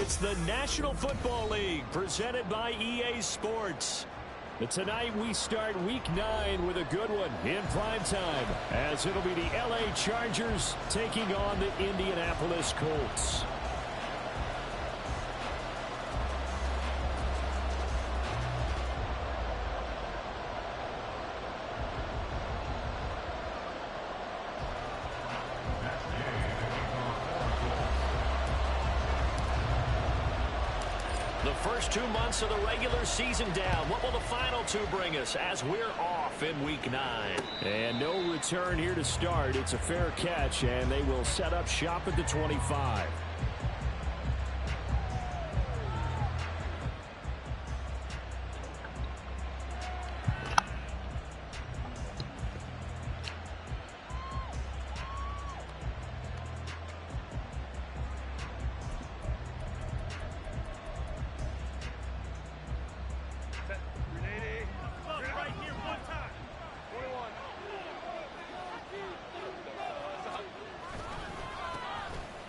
It's the National Football League presented by EA Sports. But tonight we start Week 9 with a good one in prime time, as it'll be the LA Chargers taking on the Indianapolis Colts. The first 2 months of the regular season down. What will the final 2 bring us as we're off in Week 9? And no return here to start. It's a fair catch, and they will set up shop at the 25.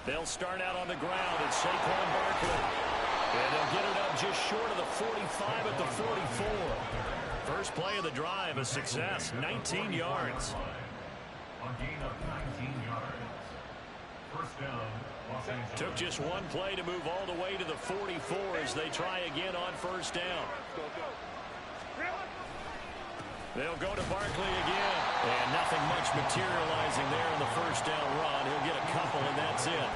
They'll start out on the ground at Saquon Barkley. And they'll get it up just short of the 45 at the 44. First play of the drive, a success, 19 yards. Took just one play to move all the way to the 44 as they try again on first down. They'll go to Barkley again. And nothing much materializing there in the first down run. He'll get a couple, and that's it.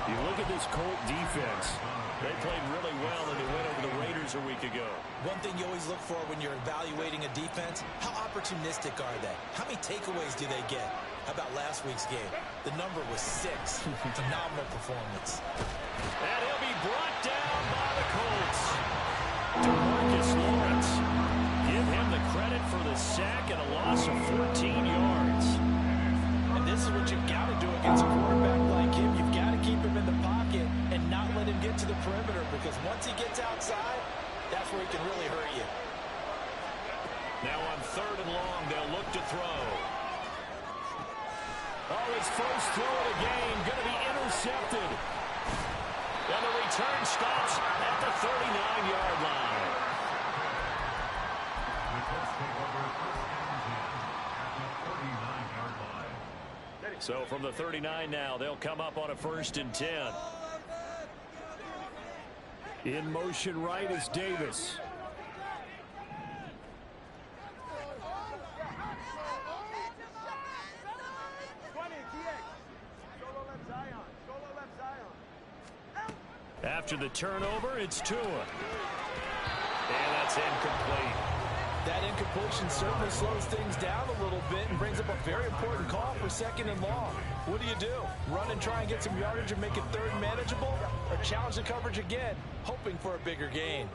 You look at this Colt defense. They played really well in the win over the Raiders a week ago. One thing you always look for when you're evaluating a defense, how opportunistic are they? How many takeaways do they get? How about last week's game? The number was 6. Phenomenal performance. And he'll be brought down by the Colts. DeMarcus Lawrence. Give him the credit for the sack and a loss of 14 yards. And this is what you've got to do against a quarterback like him. You've got to keep him in the pocket and not let him get to the perimeter, because once he gets outside, that's where he can really hurt you. Now on 3rd and long, they'll look to throw. Oh, his first throw of the game going to be intercepted. And the return stops at the 39-yard line. So from the 39 now, they'll come up on a 1st and 10. In motion right is Davis. After the turnover, it's Tua. And that's incomplete. That incompletion certainly slows things down a little bit and brings up a very important call for 2nd and long. What do? Run and try and get some yardage and make it 3rd and manageable? Or challenge the coverage again, hoping for a bigger gain?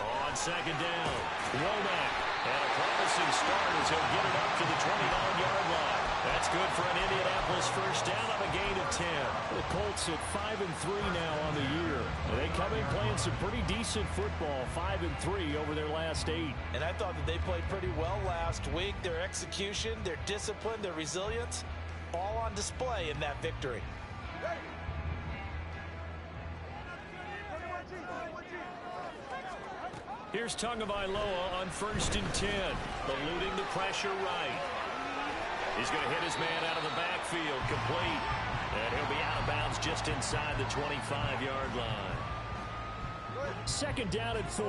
On 2nd down, Womack. And a promising start as he'll get it up to the 29-yard line. That's good for an Indianapolis first down on a gain of 10. The Colts at 5-3 now on the year. They come in playing some pretty decent football, 5-3 over their last 8. And I thought that they played pretty well last week. Their execution, their discipline, their resilience, all on display in that victory. Here's Tagovailoa on 1st and 10, eluding the pressure right. He's going to hit his man out of the backfield, complete. And he'll be out of bounds just inside the 25-yard line. 2nd down and 4.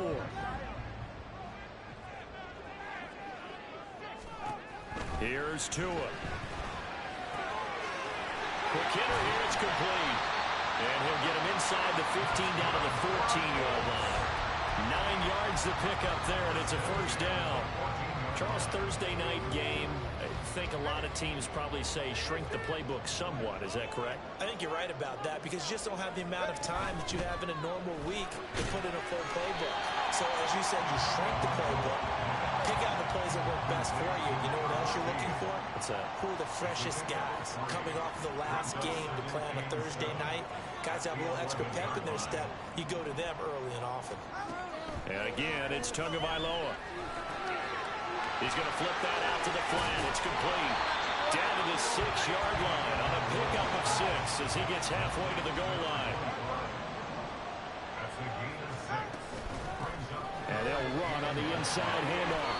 Here's Tua. Quick hitter here, it's complete. And he'll get him inside the 15 down to the 14-yard line. 9 yards to pick up there, and it's a first down. Charles, Thursday night game, I think a lot of teams probably say shrink the playbook somewhat. Is that correct? I think you're right about that, because you just don't have the amount of time that you have in a normal week to put in a full playbook. So, as you said, you shrink the playbook, pick out the plays that work best for you. You know what else you're looking for? What's that? Who are the freshest guys coming off of the last game to play on a Thursday night? Guys have a little extra pep in their step. You go to them early and often. And again, it's Tagovailoa. He's going to flip that out to the flat. It's complete. Down to the 6-yard line on a pickup of 6 as he gets halfway to the goal line. And they'll run on the inside handoff.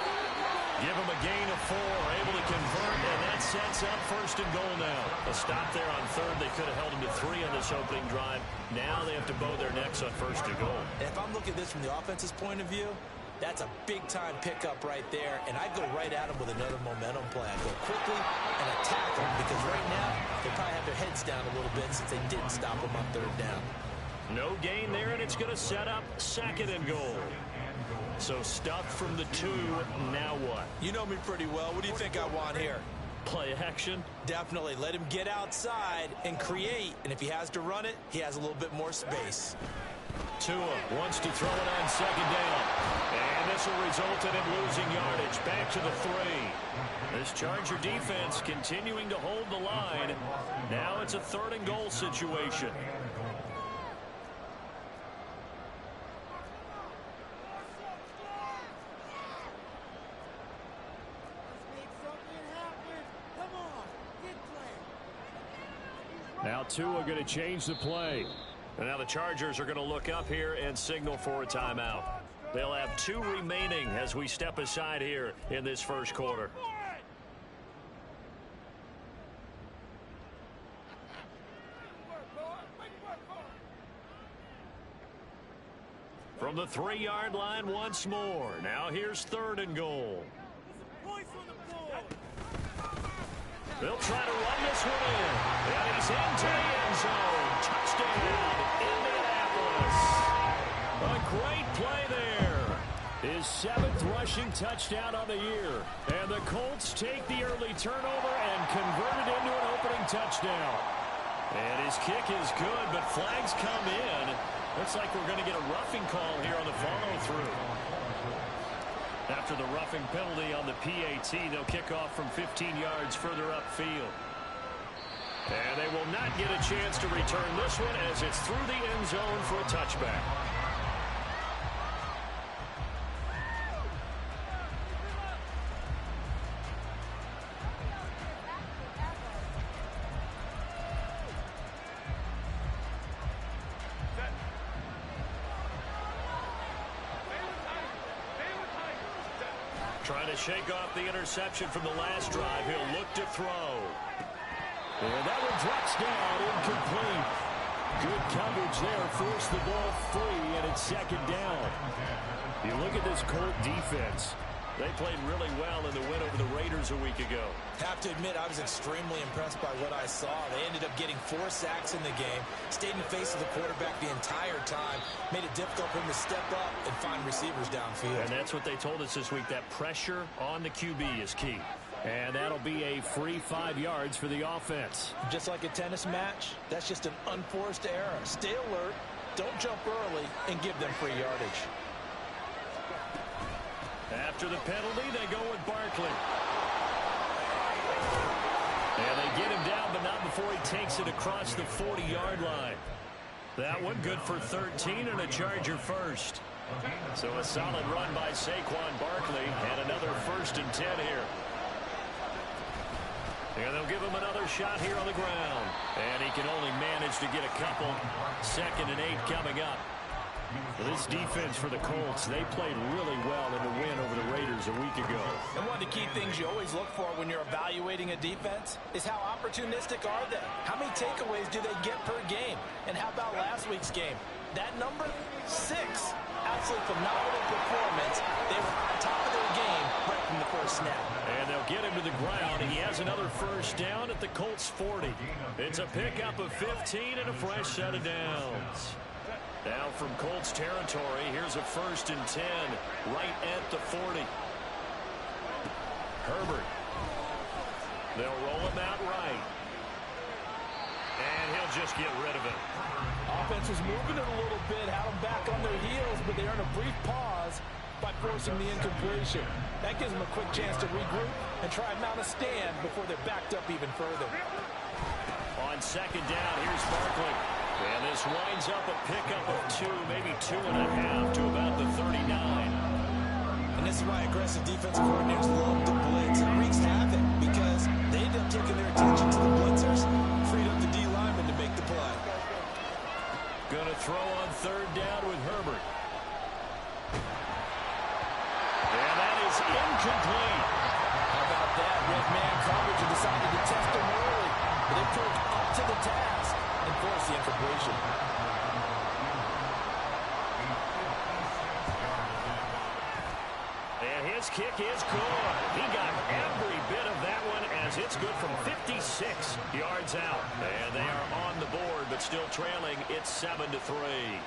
Give him a gain of 4, able to convert, and that sets up 1st and goal now. A stop there on 3rd. They could have held him to 3 on this opening drive. Now they have to bow their necks on 1st and goal. And if I'm looking at this from the offense's point of view, that's a big-time pickup right there, and I'd go right at him with another momentum play. I'd go quickly and attack him because right now they probably have their heads down a little bit since they didn't stop him on 3rd down. No gain there, and it's going to set up 2nd and goal. So stuffed from the 2, now what? You know me pretty well. What do you think I want here? Play action? Definitely. Let him get outside and create. And if he has to run it, he has a little bit more space. Tua wants to throw it on 2nd down. And this will result in him losing yardage. Back to the 3. This Charger defense continuing to hold the line. Now it's a 3rd and goal situation. Now Tua going to change the play. And now the Chargers are going to look up here and signal for a timeout. They'll have 2 remaining as we step aside here in this 1st quarter. From the 3-yard line once more. Now here's 3rd and goal. They'll try to run this one in. And he's into the end zone. Touchdown, Indianapolis. A great play there. His 7th rushing touchdown on the year. And the Colts take the early turnover and convert it into an opening touchdown. And his kick is good, but flags come in. Looks like we're going to get a roughing call here on the follow-through. After the roughing penalty on the PAT, they'll kick off from 15 yards further upfield. And they will not get a chance to return this one as it's through the end zone for a touchback. Trying to shake off the interception from the last drive. He'll look to throw. And that one drops down, incomplete. Good coverage there. Forced the ball free, and it's 2nd down. You look at this Colt defense. They played really well in the win over the Raiders a week ago. Have to admit, I was extremely impressed by what I saw. They ended up getting 4 sacks in the game, stayed in the face of the quarterback the entire time, made it difficult for him to step up and find receivers downfield. And that's what they told us this week, that pressure on the QB is key. And that'll be a free 5 yards for the offense. Just like a tennis match, that's just an unforced error. Stay alert, don't jump early, and give them free yardage. After the penalty, they go with Barkley. And they get him down, but not before he takes it across the 40-yard line. That one good for 13 and a Charger first. So a solid run by Saquon Barkley and another 1st and 10 here. And they'll give him another shot here on the ground. And he can only manage to get a couple. 2nd and 8 coming up. This defense for the Colts, they played really well in the win over the Raiders a week ago. And one of the key things you always look for when you're evaluating a defense is how opportunistic are they? How many takeaways do they get per game? And how about last week's game? That number? 6. Absolutely phenomenal performance. They were on top of their game right from the first snap. And they'll get him to the ground. He has another 1st down at the Colts 40. It's a pickup of 15 and a fresh set of downs. Now from Colts territory, here's a 1st and 10 right at the 40. Herbert. They'll roll him out right. And he'll just get rid of it. Offense was moving it a little bit, had them back on their heels, but they earned a brief pause by forcing the incompletion. That gives them a quick chance to regroup and try and mount a stand before they're backed up even further. On 2nd down, here's Barkley. And this winds up a pickup of 2, maybe 2.5 to about the 39. And this is why aggressive defensive coordinators love to blitz. It wreaks havoc because they end up taking their attention to the blitzers, freed up the D lineman to make the play. Gonna throw on third down with Herbert. And that is incomplete. How about that? Red man coverage and decided to test them early. But they proved up to the task and forced the incompletion. And his kick is good. He got every bit of that one as it's good from 56 yards out. And they are on the board, but still trailing. It's 7-3.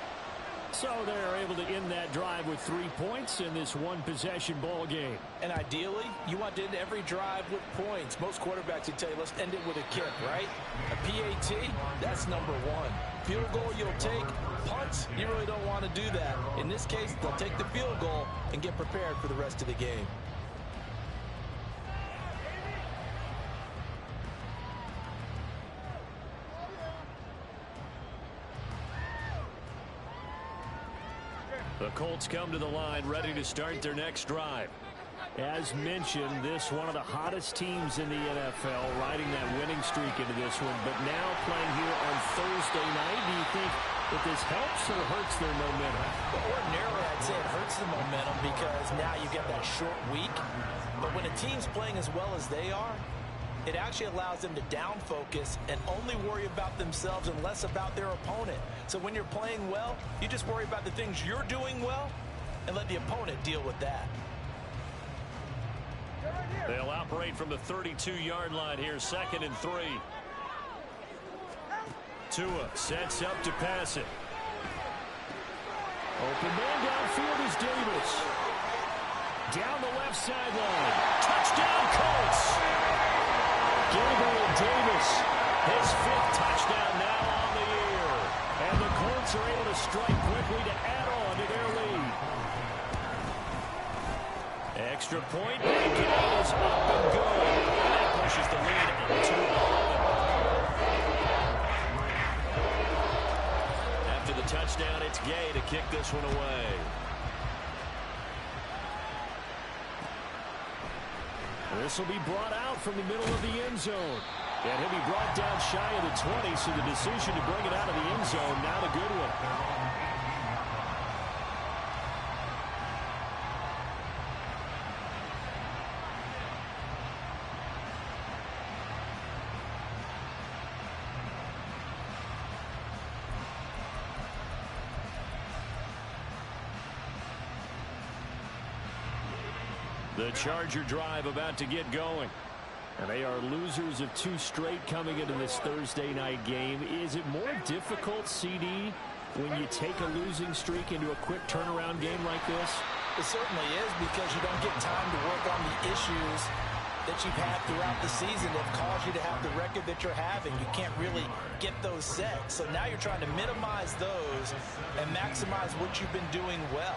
So they're able to end that drive with 3 points in this one-possession ball game. And ideally, you want to end every drive with points. Most quarterbacks would tell you, let's end it with a kick, right? A PAT, that's number one. Field goal you'll take. Punts, you really don't want to do that. In this case, they'll take the field goal and get prepared for the rest of the game. The Colts come to the line ready to start their next drive. As mentioned, this one of the hottest teams in the NFL, riding that winning streak into this one, but now playing here on Thursday night. Do you think that this helps or hurts their momentum? Well, ordinarily, I'd say it hurts the momentum because now you get that short week. But when a team's playing as well as they are, it actually allows them to down focus and only worry about themselves and less about their opponent. So when you're playing well, you just worry about the things you're doing well and let the opponent deal with that. They'll operate from the 32-yard line here, 2nd and 3. Tua sets up to pass it. Open man downfield is Davis. Down the left sideline. Touchdown, Colts! Gabriel Davis, his 5th touchdown now on the year. And the Colts are able to strike quickly to add on to their lead. Extra point. Bacon is up and good. And that pushes the lead up to 11. After the touchdown, it's Gay to kick this one away. This will be brought out from the middle of the end zone. And he'll be brought down shy of the 20, so the decision to bring it out of the end zone, not a good one. The Charger drive about to get going. And they are losers of 2 straight coming into this Thursday night game. Is it more difficult, CD, when you take a losing streak into a quick turnaround game like this? It certainly is, because you don't get time to work on the issues that you've had throughout the season that have caused you to have the record that you're having. You can't really get those set. So now you're trying to minimize those and maximize what you've been doing well.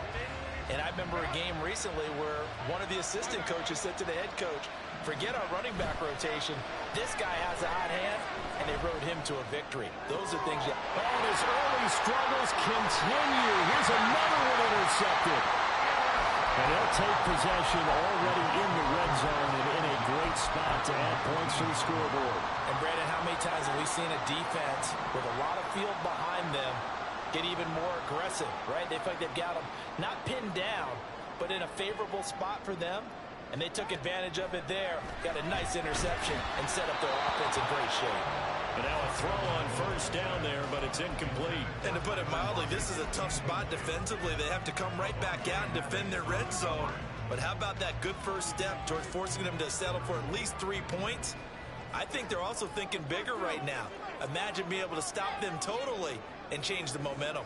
And I remember a game recently where one of the assistant coaches said to the head coach, forget our running back rotation. This guy has a hot hand, and they rode him to a victory. Those are things you... And his early struggles continue. Here's another one intercepted. And they'll take possession already in the red zone and in a great spot to add points to the scoreboard. And Brandon, how many times have we seen a defense with a lot of field behind them get even more aggressive, right? They feel like they've got them not pinned down, but in a favorable spot for them, and they took advantage of it there. Got a nice interception and set up their offense in great shape. And now a throw on first down there, but it's incomplete. And to put it mildly, this is a tough spot defensively. They have to come right back out and defend their red zone. But how about that good first step towards forcing them to settle for at least 3 points? I think they're also thinking bigger right now. Imagine being able to stop them totally and change the momentum.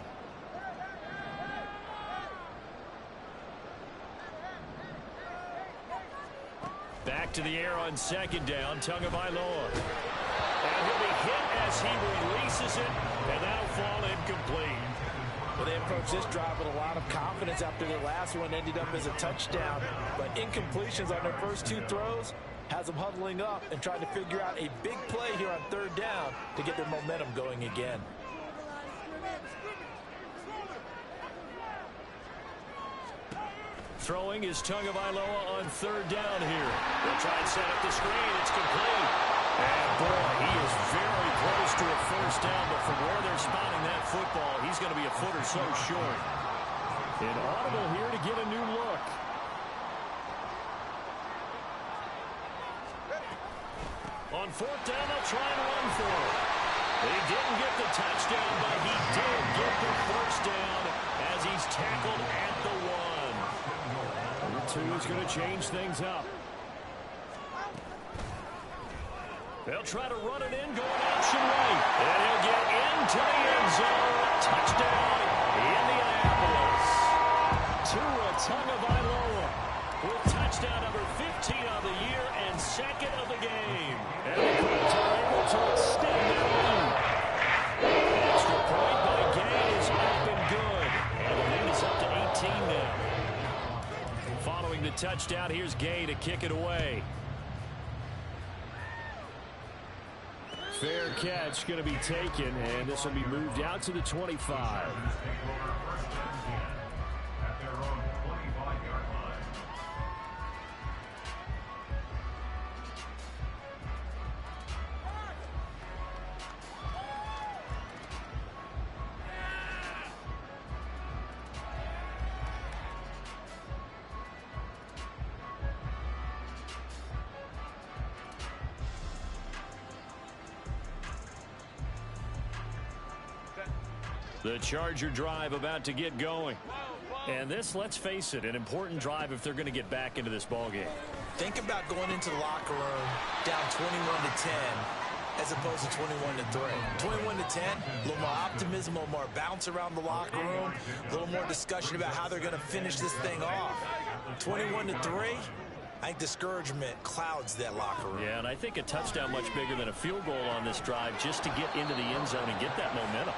Back to the air on second down, Tagovailoa. And he'll be hit as he releases it, and that'll fall incomplete. Well, they approached this drive with a lot of confidence after their last one ended up as a touchdown. But incompletions on their first 2 throws has them huddling up and trying to figure out a big play here on third down to get their momentum going again. throwing is Tagovailoa on third down here. They'll try and set up the screen. It's complete. And boy, he is very close to a first down, but from where they're spotting that football, he's going to be a foot or so short. An audible here to get a new look. On fourth down, they'll try and run for it. He didn't get the touchdown, but he did get the first down as he's tackled at the 1. Number 2 is going to change things up. They'll try to run it in, going option right. And he'll get into the end zone. Touchdown, Indianapolis. Tua Tagovailoa with touchdown number 15 of the year and second of the game. And the Colts are able to extend their lead. Extra point by Gay is up and good. And the lead is up to 18 now. Following the touchdown, here's Gay to kick it away. Fair catch going to be taken, and this will be moved out to the 25. The Charger drive about to get going. And this, let's face it, an important drive if they're going to get back into this ballgame. Think about going into the locker room down 21-10 as opposed to 21-3. 21-10, a little more optimism, a little more bounce around the locker room, a little more discussion about how they're going to finish this thing off. 21-3, I think discouragement clouds that locker room. Yeah, and I think a touchdown much bigger than a field goal on this drive just to get into the end zone and get that momentum.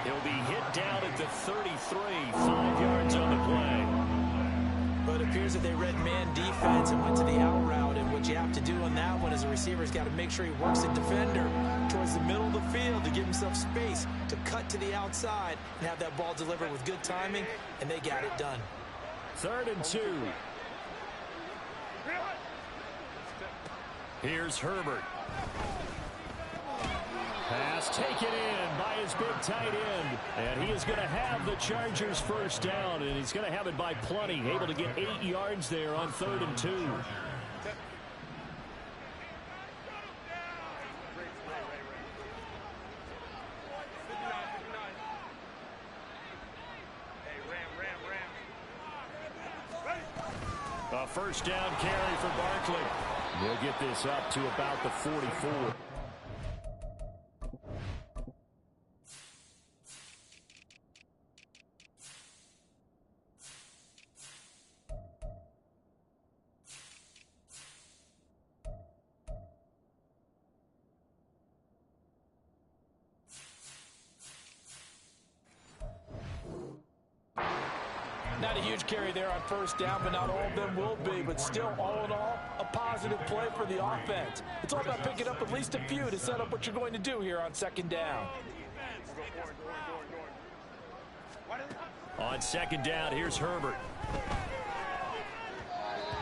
He'll be hit down at the 33, 5 yards on the play. But it appears that they read man defense and went to the out route, and what you have to do on that one as a receiver's got to make sure he works the defender towards the middle of the field to give himself space to cut to the outside and have that ball delivered with good timing, and they got it done. 3rd and 2. Here's Herbert. Pass taken in by his big tight end. And he is going to have the Chargers first down, and he's going to have it by plenty. Able to get 8 yards there on 3rd and 2. A first down carry for Barkley. He'll get this up to about the 44. Not a huge carry there on first down, but not all of them will be. But still, all in all, a positive play for the offense. It's all about picking up at least a few to set up what you're going to do here on 2nd down. On 2nd down, here's Herbert.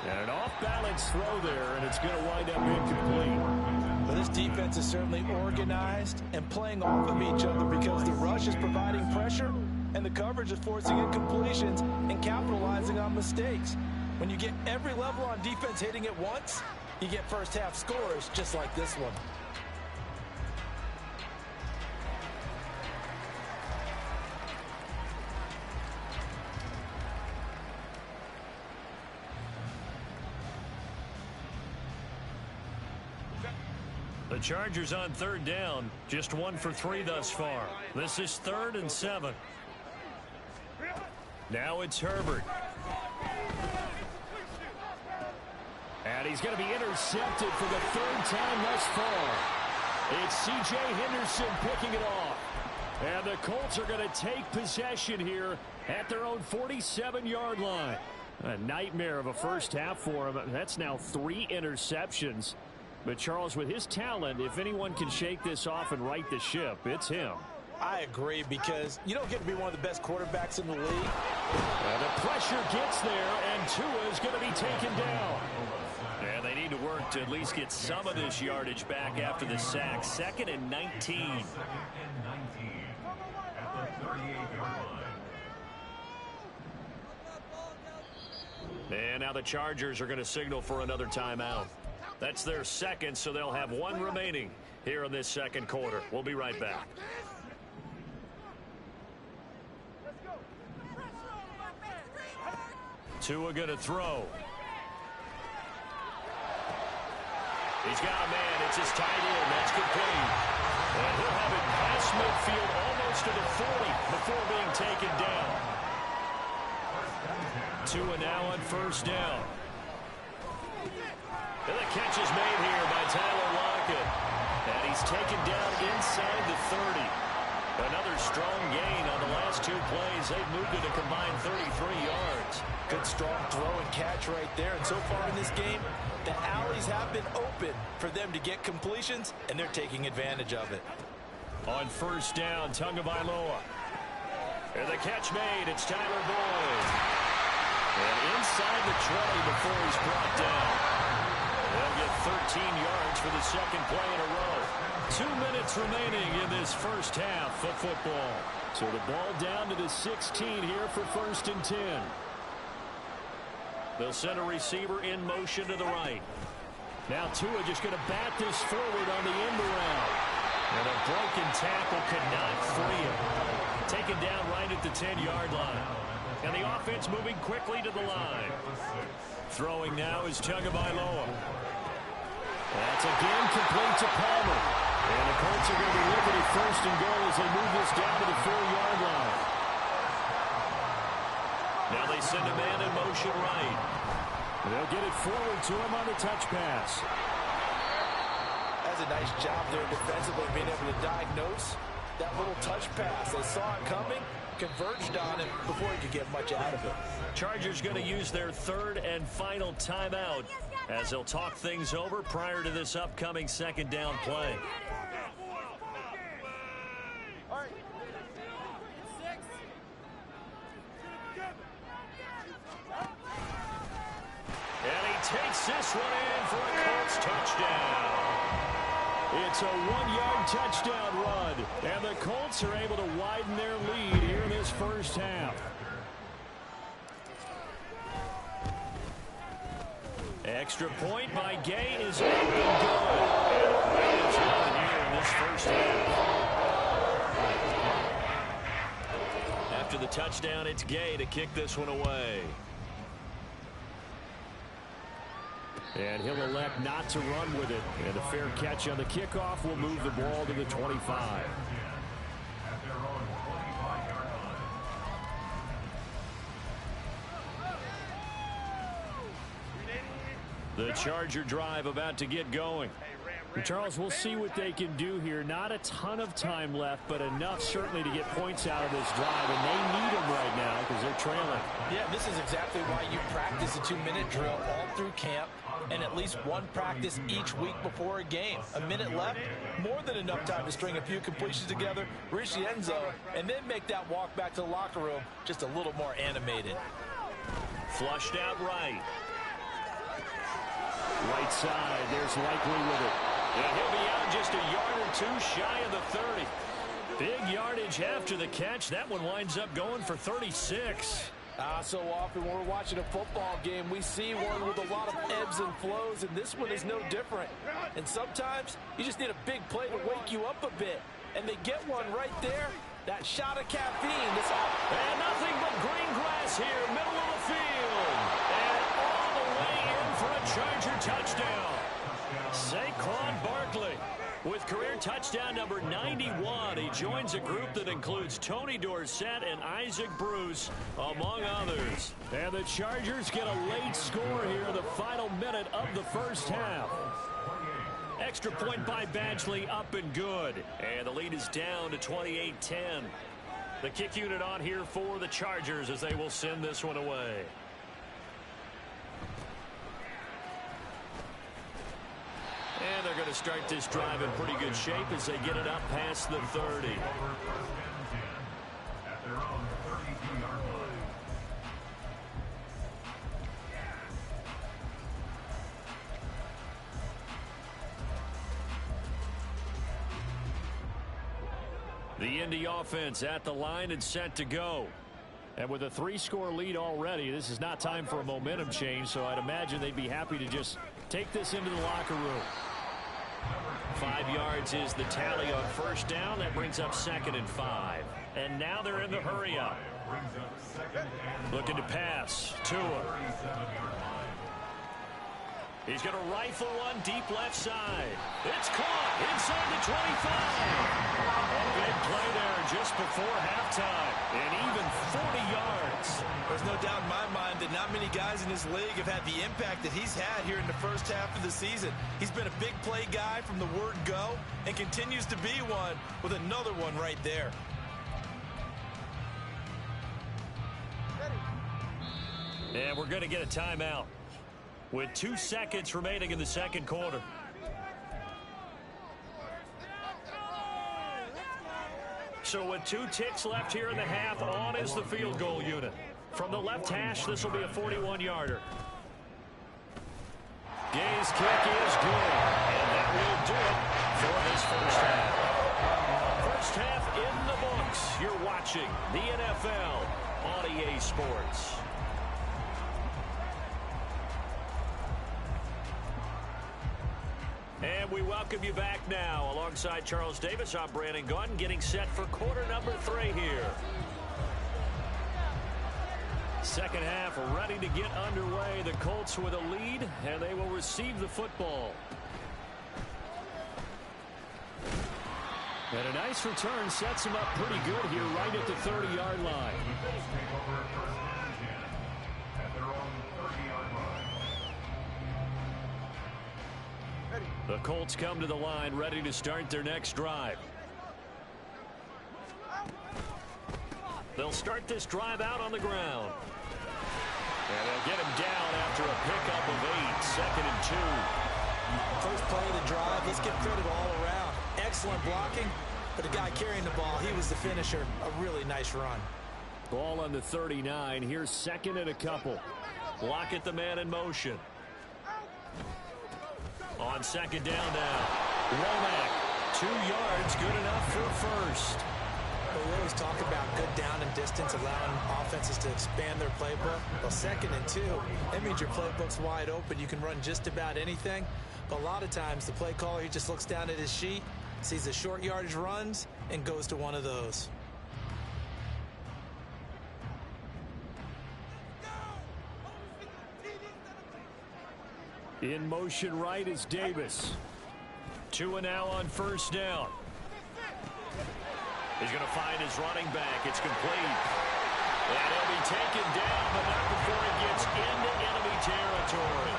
And an off-balance throw there, and it's going to wind up incomplete. But this defense is certainly organized and playing off of each other because the rush is providing pressure and the coverage is forcing incompletions and capitalizing on mistakes. When you get every level on defense hitting at once, you get first half scores just like this one. The Chargers on 3rd down, just 1 for 3 thus far. This is 3rd and 7. Now it's Herbert. And he's going to be intercepted for the 3rd time thus far. It's C.J. Henderson picking it off. And the Colts are going to take possession here at their own 47-yard line. A nightmare of a first half for him. That's now 3 interceptions. But Charles, with his talent, if anyone can shake this off and right the ship, it's him. I agree, because you don't get to be one of the best quarterbacks in the league. And the pressure gets there, and Tua is going to be taken down. And they need to work to at least get some of this yardage back after the sack. 2nd and 19. And now the Chargers are going to signal for another timeout. That's their second, so they'll have one remaining here in this second quarter. We'll be right back. Tua going to throw. He's got a man. It's his tight end. That's complete. And he'll have it past midfield almost to the 40 before being taken down. Tua now on first down. And the catch is made here by Tyler Lockett. And he's taken down inside the 30. Another strong gain on the last 2 plays. They've moved it a combined 33 yards. Good strong throw and catch right there. And so far in this game, the alleys have been open for them to get completions, and they're taking advantage of it. On first down, Tagovailoa. And the catch made. It's Tyler Boyd. And inside the 20 before he's brought down. They'll get 13 yards for the second play in a row. 2 minutes remaining in this first half of football. So the ball down to the 16 here for 1st and 10. They'll send a receiver in motion to the right. Now Tua just going to bat this forward on the end around. And a broken tackle could not free him. Taken down right at the 10-yard line. And the offense moving quickly to the line. Throwing now is Tagovailoa. That's again complete to Palmer. And the Colts are going to be looking at 1st and goal as they move this down to the 4-yard line. Now they send a man in motion right. They'll get it forward to him on the touch pass. That's a nice job there defensively, being able to diagnose that little touch pass. They saw it coming, converged on it before he could get much out of it. Chargers going to use their 3rd and final timeout as they'll talk things over prior to this upcoming 2nd down play. And he takes this one in for a Colts touchdown. It's a 1-yard touchdown run, and the Colts are able to widen their lead here in this first half. Extra point by Gay is up and good. And a range run here in this first half. After the touchdown, it's Gay to kick this one away. And he'll elect not to run with it. And a fair catch on the kickoff will move the ball to the 25. The Charger drive about to get going. Charles, we'll see what they can do here. Not a ton of time left, but enough certainly to get points out of this drive, and they need them right now because they're trailing. Yeah, this is exactly why you practice a 2-minute drill all through camp, and at least one practice each week before a game. A minute left, more than enough time to string a few completions together, reach the end zone, and then make that walk back to the locker room just a little more animated. Flushed out right. Right side, there's Likely with it. And he'll be out just a yard or 2 shy of the 30. Big yardage after the catch. That one winds up going for 36. So often when we're watching a football game, we see one with a lot of ebbs and flows, and this one is no different. And sometimes you just need a big play to wake you up a bit. And they get one right there. That shot of caffeine. And nothing but green grass here, middle of the field. And all the way in for a Charger touchdown. Saquon Barkley with career touchdown number 91. He joins a group that includes Tony Dorsett and Isaac Bruce, among others. And the Chargers get a late score here in the final minute of the first half. Extra point by Badgley, up and good. And the lead is down to 28-10. The kick unit on here for the Chargers as they will send this one away. And they're going to start this drive in pretty good shape as they get it up past the 30. The Indy offense at the line and set to go. And with a 3-score lead already, this is not time for a momentum change, so I'd imagine they'd be happy to just take this into the locker room. 5 yards is the tally on first down. That brings up 2nd and 5. And now they're in the hurry-up. Looking to pass. Tua. He's going to rifle one deep left side. It's caught inside the 25. A big play there just before halftime. And even 40 yards. There's no doubt in my mind that not many guys in this league have had the impact that he's had here in the first half of the season. He's been a big play guy from the word go and continues to be one with another one right there. And we're going to get a timeout with 2 seconds remaining in the second quarter. So with 2 ticks left here in the half, on is the field goal unit. From the left hash, this will be a 41-yarder. Gay's kick is good, and that will do it for this first half. First half in the books. You're watching the NFL on EA Sports. And we welcome you back now. Alongside Charles Davis, I'm Brandon Gunn, getting set for quarter number 3 here. Second half ready to get underway. The Colts with a lead, and they will receive the football. And a nice return sets them up pretty good here right at the 30-yard line. The Colts come to the line ready to start their next drive. They'll start this drive out on the ground. And they'll get him down after a pickup of 8, 2nd and 2. First play of the drive, let's give credit all around. Excellent blocking, but the guy carrying the ball, he was the finisher. A really nice run. Ball on the 39. Here's 2nd and a couple. Lockett the man in motion. On 2nd down now. Womack, 2 yards, good enough for a first. Well, we always talk about good down and distance, allowing offenses to expand their playbook. Well, 2nd and 2, that means your playbook's wide open. You can run just about anything. But a lot of times, the play caller, he just looks down at his sheet, sees the short yardage runs, and goes to one of those. In motion right is Davis. Tua now on first down. He's going to find his running back. It's complete. And he'll be taken down, but not before he gets into enemy territory.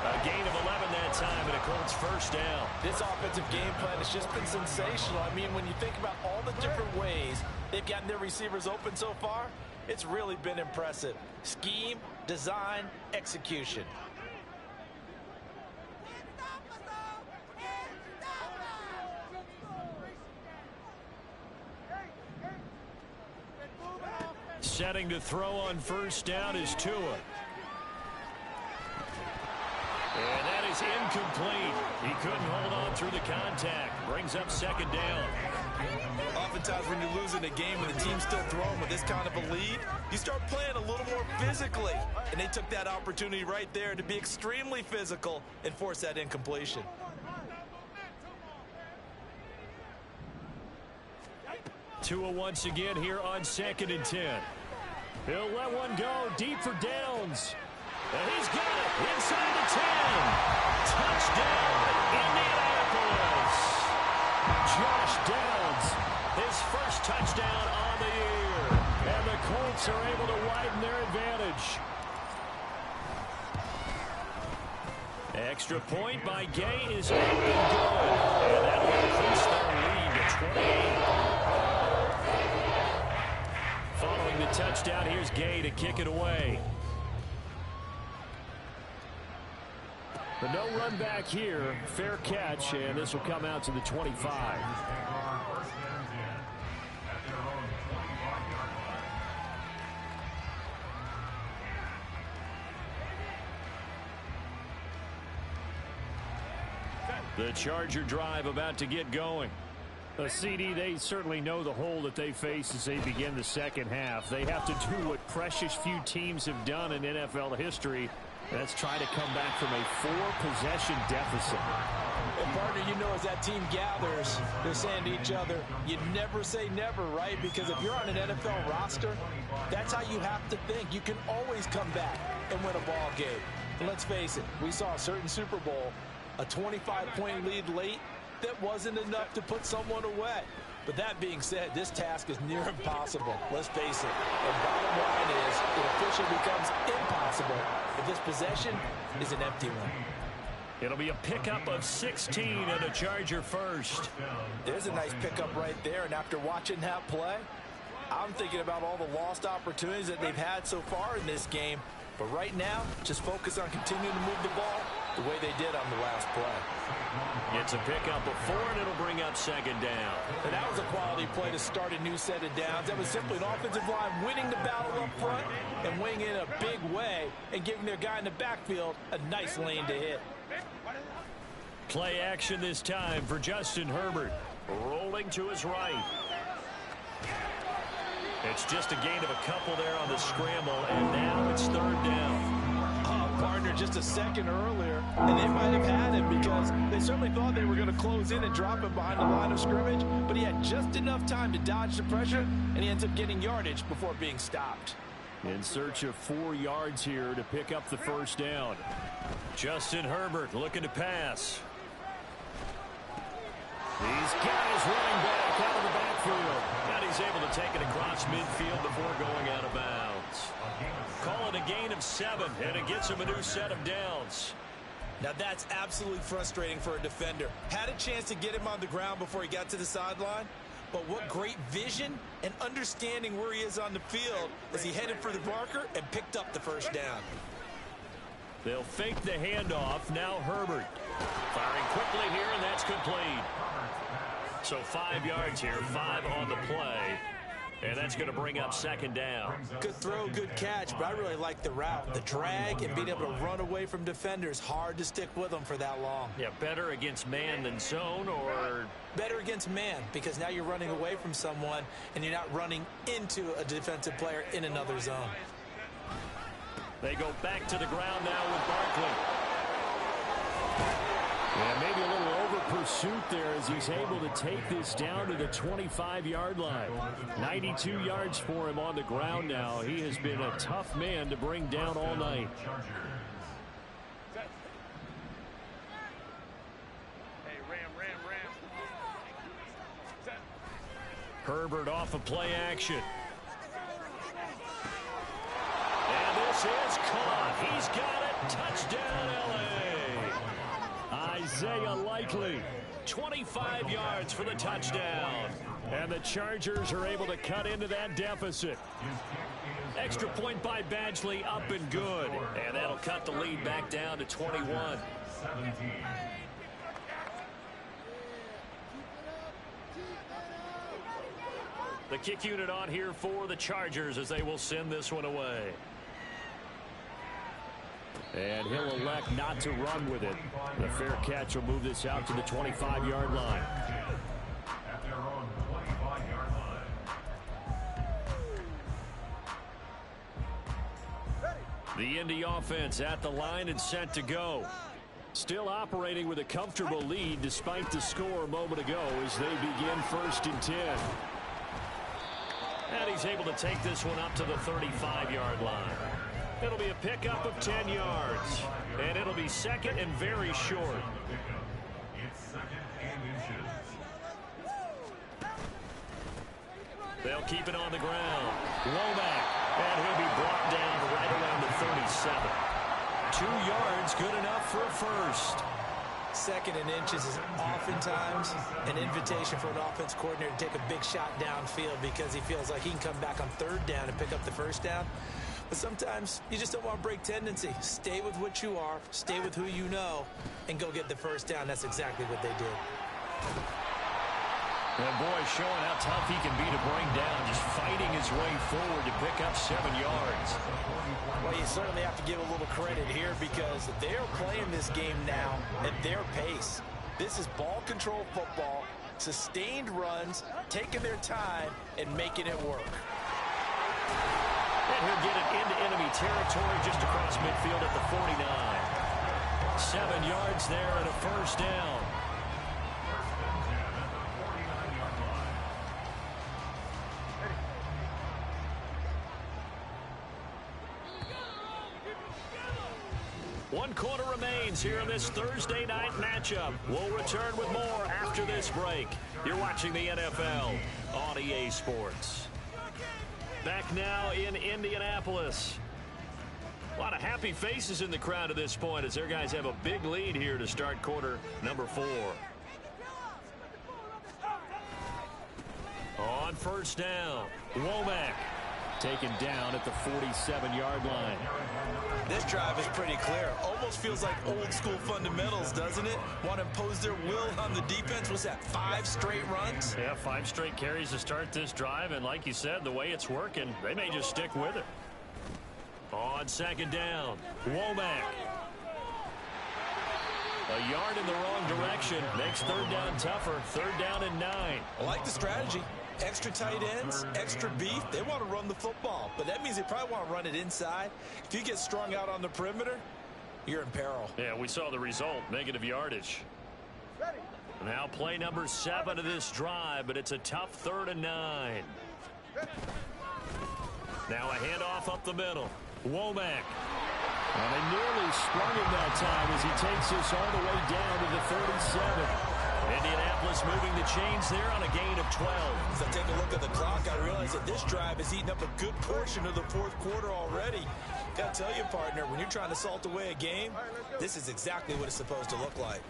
A gain of 11 that time, and a Colts first down. This offensive game plan has just been sensational. I mean, when you think about all the different ways they've gotten their receivers open so far, it's really been impressive. Scheme, design, execution. Setting to throw on first down is Tua. And that is incomplete. He couldn't hold on through the contact. Brings up 2nd down. Oftentimes when you're losing a game and the team's still throwing with this kind of a lead, you start playing a little more physically. And they took that opportunity right there to be extremely physical and force that incompletion. Tua once again here on 2nd and 10. He'll let one go deep for Downs. And he's got it inside the 10. Touchdown, Indianapolis. Josh Downs, his first touchdown on the year. And the Colts are able to widen their advantage. Extra point by Gay is up and good. And that will increase their lead to 28. Following the touchdown, here's Gay to kick it away. But no run back here. Fair catch, and this will come out to the 25. The Charger drive about to get going. CD, they certainly know the hole that they face as they begin the second half. They have to do what precious few teams have done in NFL history. That's try to come back from a 4-possession deficit. And partner, you know, as that team gathers, they're saying to each other, you never say never, right? Because if you're on an NFL roster, that's how you have to think. You can always come back and win a ball game. And let's face it, we saw a certain Super Bowl, a 25-point lead late, that wasn't enough to put someone away. But that being said, this task is near impossible. Let's face it. The bottom line is it officially becomes impossible if this possession is an empty one. It'll be a pickup of 16 and a Charger first. There's a nice pickup right there. And after watching that play, I'm thinking about all the lost opportunities that they've had so far in this game. But right now, just focus on continuing to move the ball the way they did on the last play. It's a pickup of 4, and it'll bring up second down. And that was a quality play to start a new set of downs. That was simply an offensive line winning the battle up front and winning in a big way and giving their guy in the backfield a nice lane to hit. Play action this time for Justin Herbert. Rolling to his right. It's just a gain of a couple there on the scramble, and now it's third down. Partner, just a second earlier, and they might have had him because they certainly thought they were going to close in and drop him behind the line of scrimmage, but he had just enough time to dodge the pressure, and he ends up getting yardage before being stopped. In search of 4 yards here to pick up the first down. Justin Herbert looking to pass. He's got his running back out of the backfield. And he's able to take it across midfield before going out of bounds. Call it a gain of 7, and it gets him a new set of downs. Now that's absolutely frustrating for a defender. Had a chance to get him on the ground before he got to the sideline, but what great vision and understanding where he is on the field as he headed for the marker and picked up the first down. They'll fake the handoff. Now Herbert firing quickly here, and that's complete. So 5 yards here, 5 on the play. And that's going to bring up second down. Good throw, good catch, but I really like the route. The drag and being able to run away from defenders. Hard to stick with them for that long. Yeah, better against man than zone, or? Better against man, because now you're running away from someone and you're not running into a defensive player in another zone. They go back to the ground now with Barkley. Yeah, maybe a little over pursuit there as he's able to take this down to the 25-yard line. 92 yards for him on the ground now. He has been a tough man to bring down all night. Herbert off of play action. And this is caught. He's got it. Touchdown, L.A. Isaiah Likely, 25 yards for the touchdown. And the Chargers are able to cut into that deficit. Extra point by Badgley, up and good. And that'll cut the lead back down to 21. The kick unit on here for the Chargers as they will send this one away. And he'll elect not to run with it. The fair catch will move this out to the 25-yard line. The Indy offense at the line and set to go. Still operating with a comfortable lead despite the score a moment ago as they begin 1st and 10. And he's able to take this one up to the 35-yard line. It'll be a pickup of 10 yards. And it'll be second and very short. They'll keep it on the ground. Womack. And he'll be brought down right around the 37. 2 yards, good enough for a first. 2nd and inches is oftentimes an invitation for an offense coordinator to take a big shot downfield because he feels like he can come back on 3rd down and pick up the first down. But sometimes you just don't want to break tendency. Stay with what you are, stay with who you know, and go get the first down. That's exactly what they did. And boy, showing how tough he can be to bring down, just fighting his way forward to pick up 7 yards. Well, you certainly have to give a little credit here because they're playing this game now at their pace. This is ball control football, sustained runs, taking their time, and making it work. And he'll get it into enemy territory just across midfield at the 49. 7 yards there and a first down. One quarter remains here in this Thursday night matchup. We'll return with more after this break. You're watching the NFL on EA Sports. Back now in Indianapolis. A lot of happy faces in the crowd at this point as their guys have a big lead here to start quarter number 4. On first down, Womack taken down at the 47-yard line. This drive is pretty clear. Almost feels like old school fundamentals, doesn't it? Want to impose their will on the defense. Was that 5 straight runs? Yeah, 5 straight carries to start this drive, and like you said, the way it's working, they may just stick with it. On second down, Womack. A yard in the wrong direction makes third down tougher. Third down and 9. I like the strategy. Extra tight ends, extra beef. They want to run the football, but that means they probably want to run it inside. If you get strung out on the perimeter, you're in peril. Yeah, we saw the result, negative yardage. Now play number 7 of this drive, but it's a tough 3rd and 9. Now a handoff up the middle. Womack. And they nearly sprung him that time as he takes this all the way down to the 37. Indianapolis moving the chains there on a gain of 12. As I take a look at the clock, I realize that this drive has eaten up a good portion of the 4th quarter already. Got to tell you, partner, when you're trying to salt away a game, this is exactly what it's supposed to look like.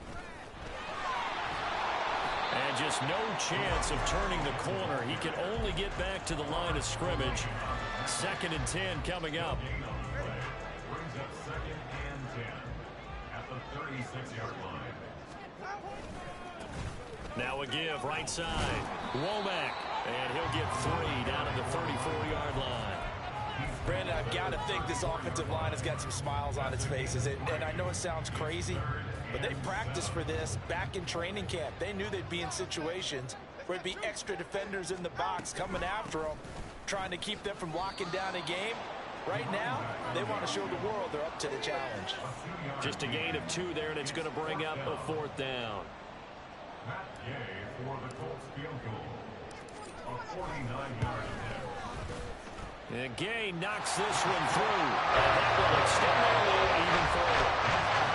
And just no chance of turning the corner. He can only get back to the line of scrimmage. 2nd and 10 coming up. Brings up 2nd and 10 at the 36-yard line. Now a give right side. Womack. And he'll get 3 down at the 34-yard line. Brandon, I've got to think this offensive line has got some smiles on its faces. And I know it sounds crazy, but they practiced for this back in training camp. They knew they'd be in situations where there'd be extra defenders in the box coming after them, trying to keep them from locking down a game. Right now, they want to show the world they're up to the challenge. Just a gain of 2 there, and it's going to bring up a 4th down. Matt Gay for the Colts field goal. A 49-yard attempt. And Gay knocks this one through. And that will extend their lead even further.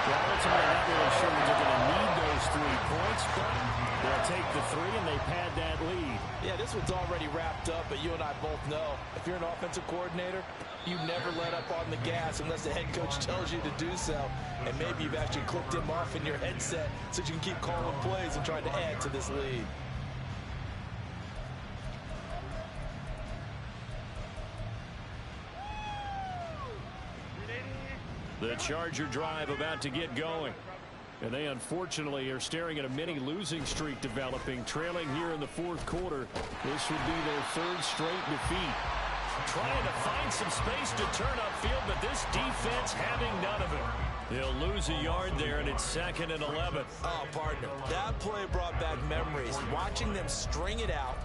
Well, ultimately, not really sure that they're going to need those 3 points, but they'll take the 3 and they pad that lead. Yeah, this one's already wrapped up, but you and I both know if you're an offensive coordinator, you never let up on the gas unless the head coach tells you to do so. And maybe you've actually clicked him off in your headset so you can keep calling plays and trying to add to this lead. The Charger drive about to get going. And they unfortunately are staring at a mini losing streak developing, trailing here in the 4th quarter. This would be their 3rd straight defeat. Trying to find some space to turn upfield, but this defense having none of it. They'll lose a yard there, and it's 2nd and 11. Oh, partner, that play brought back memories. Watching them string it out,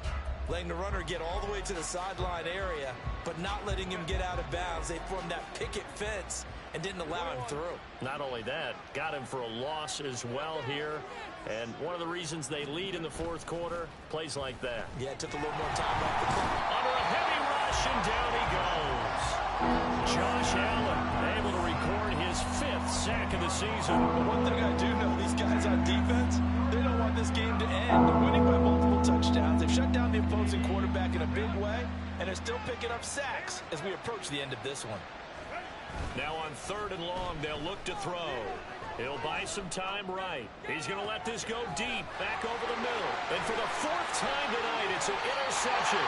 letting the runner get all the way to the sideline area, but not letting him get out of bounds. They formed that picket fence and didn't allow him through. Not only that, got him for a loss as well here. And one of the reasons they lead in the 4th quarter, plays like that. Yeah, it took a little more time off the clock. Under a heavy rush, and down he goes. Josh Allen able to record his 5th sack of the season. But one thing I do know, these guys on defense, they don't want this game to end. They're winning by multiple touchdowns. They've shut down the opposing quarterback in a big way, and they're still picking up sacks as we approach the end of this one. Now on 3rd and long, they'll look to throw. He'll buy some time right. He's going to let this go deep, back over the middle. And for the 4th time tonight, it's an interception.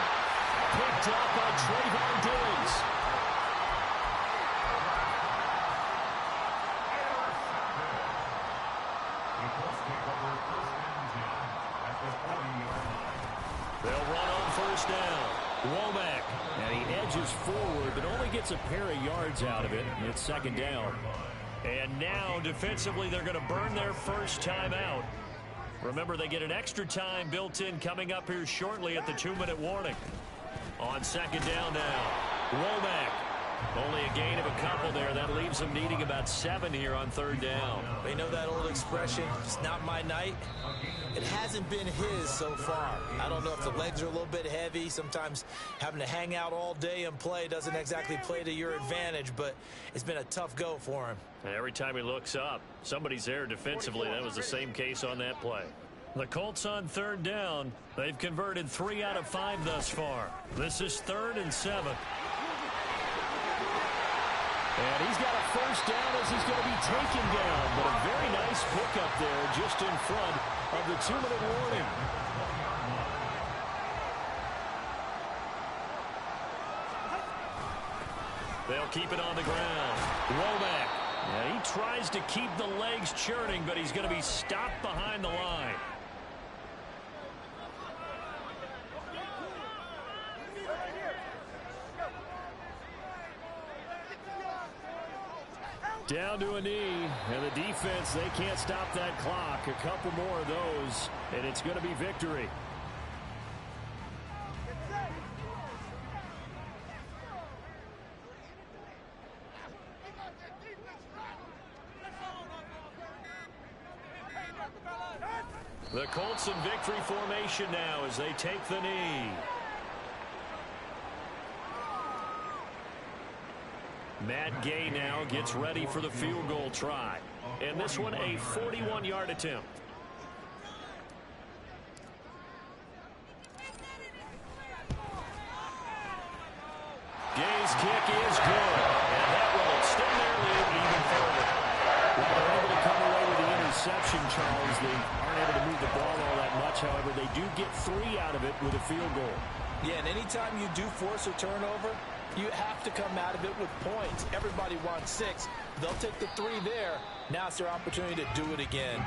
Picked up by Trayvon Diggs. first down. Womack. And he edges forward, but only gets a pair of yards out of it. And it's second down. And now, defensively, they're going to burn their first time out. Remember, they get an extra time built in coming up here shortly at the 2-minute warning. On second down now, Womack. Only a gain of a couple there. That leaves them needing about 7 here on third down. They know that old expression, it's not my night. It hasn't been his so far. I don't know if the legs are a little bit heavy. Sometimes having to hang out all day and play doesn't exactly play to your advantage, but it's been a tough go for him. And every time he looks up, somebody's there defensively. That was the same case on that play. The Colts on third down. They've converted 3 out of 5 thus far. This is 3rd and 7. And he's got a first down as he's going to be taken down. But a very nice pickup there just in front of the 2-minute warning. They'll keep it on the ground. Womack. Yeah, he tries to keep the legs churning, but he's going to be stopped behind the line. Down to a knee, and the defense, they can't stop that clock. A couple more of those, and it's going to be victory. The Colts in victory formation now as they take the knee. Matt Gay now gets ready for the field goal try. And this one a 41-yard attempt. Gay's kick is good. And that will extend their lead even further. Well, they're able to come away with the interception, Charles. They aren't able to move the ball all that much. However, they do get 3 out of it with a field goal. Yeah, and anytime you do force a turnover, you have to come out of it with points. Everybody wants 6. They'll take the 3 there. Now it's their opportunity to do it again.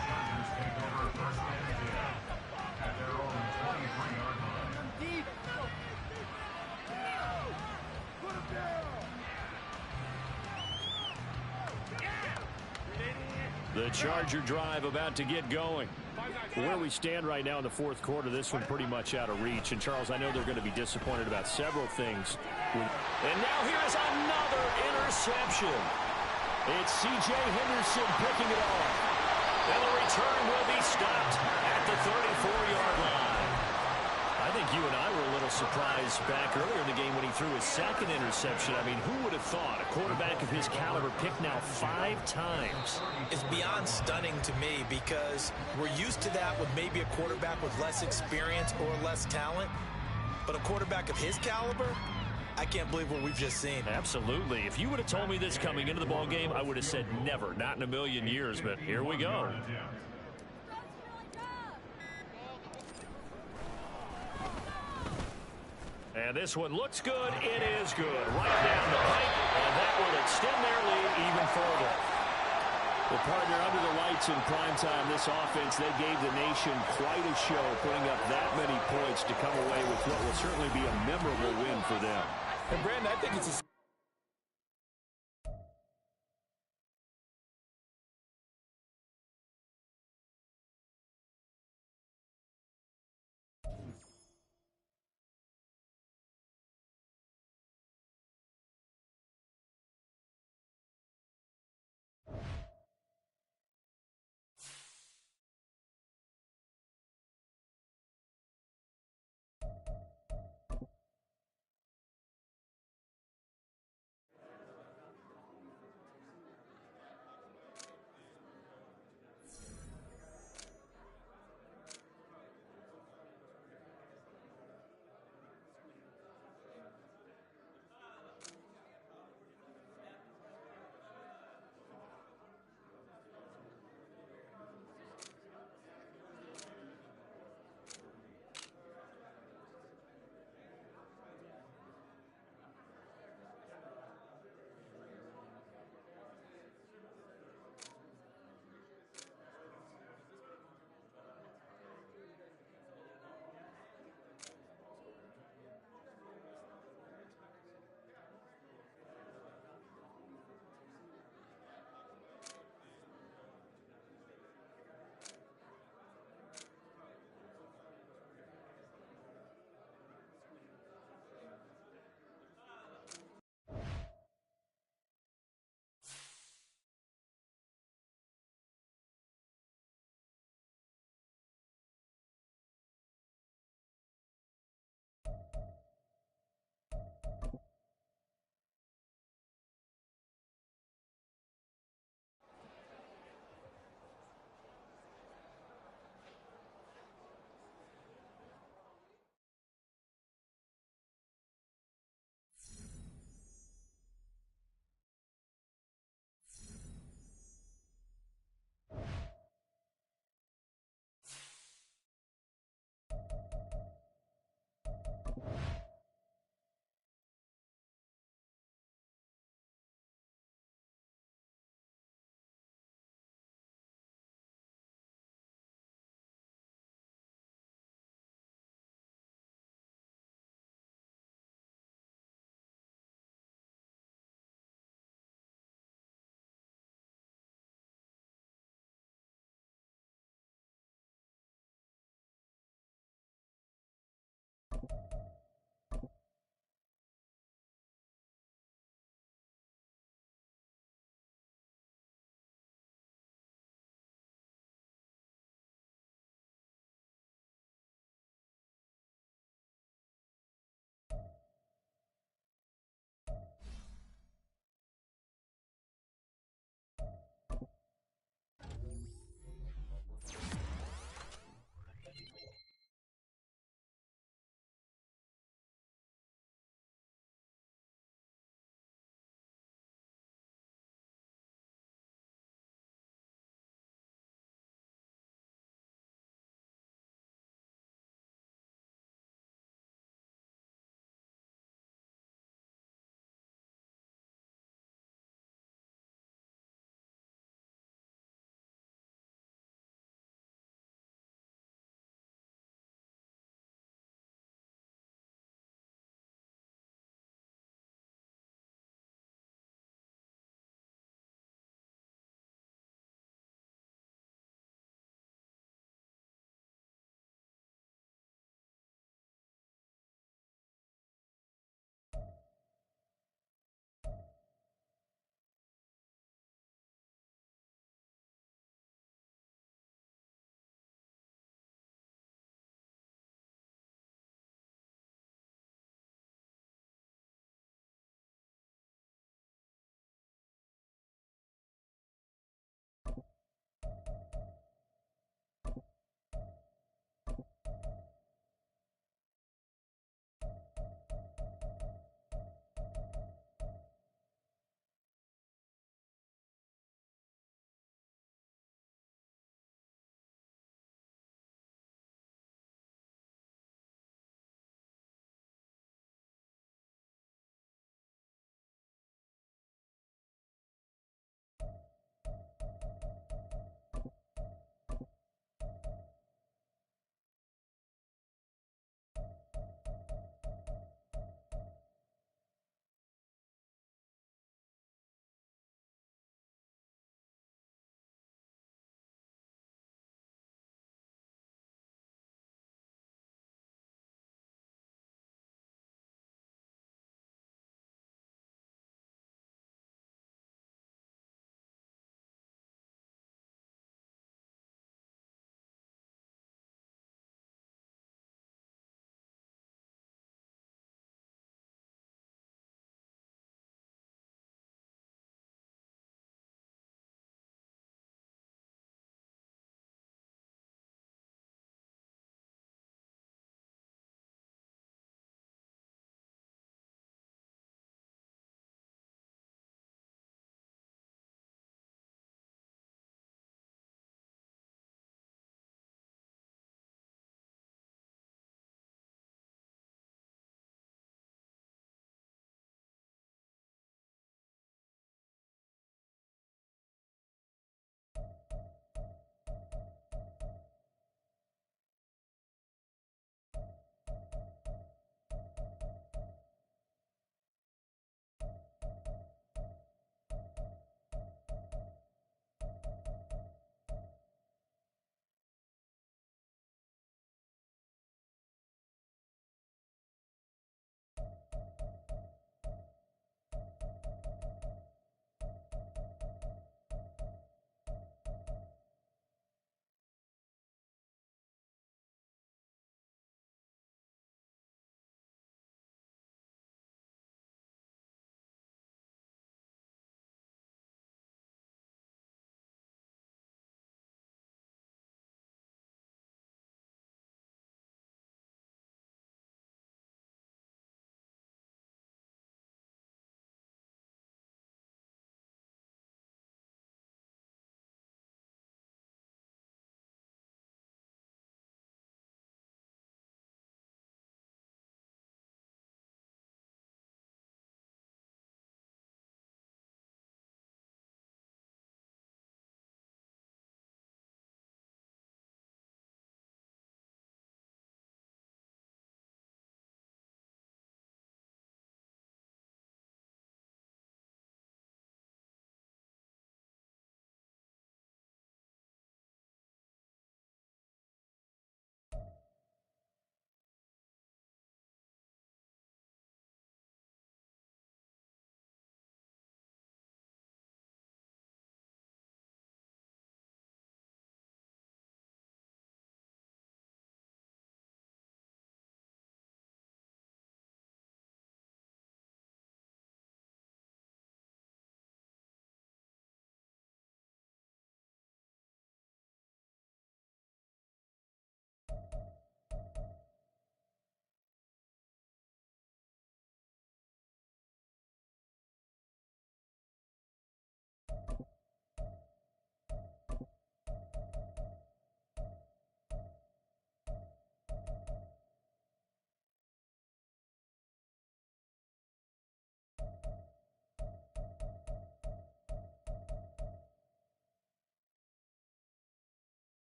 The Charger drive about to get going. Where we stand right now in the fourth quarter, this one pretty much out of reach. And, Charles, I know they're going to be disappointed about several things. And now here's another interception. It's C.J. Henderson picking it off. And the return will be stopped at the 34-yard line. I think you and I were a little surprised back earlier in the game when he threw his second interception. I mean, who would have thought a quarterback of his caliber picked now 5 times? It's beyond stunning to me because we're used to that with maybe a quarterback with less experience or less talent. But a quarterback of his caliber, I can't believe what we've just seen. Absolutely. If you would have told me this coming into the ball game, I would have said never, not in a million years. But here we go. And this one looks good. It is good. Right down the pipe, and that will extend their lead even further. Well, partner, under the lights in primetime, this offense, they gave the nation quite a show, putting up that many points to come away with what will certainly be a memorable win for them. And, Brandon, I think it's a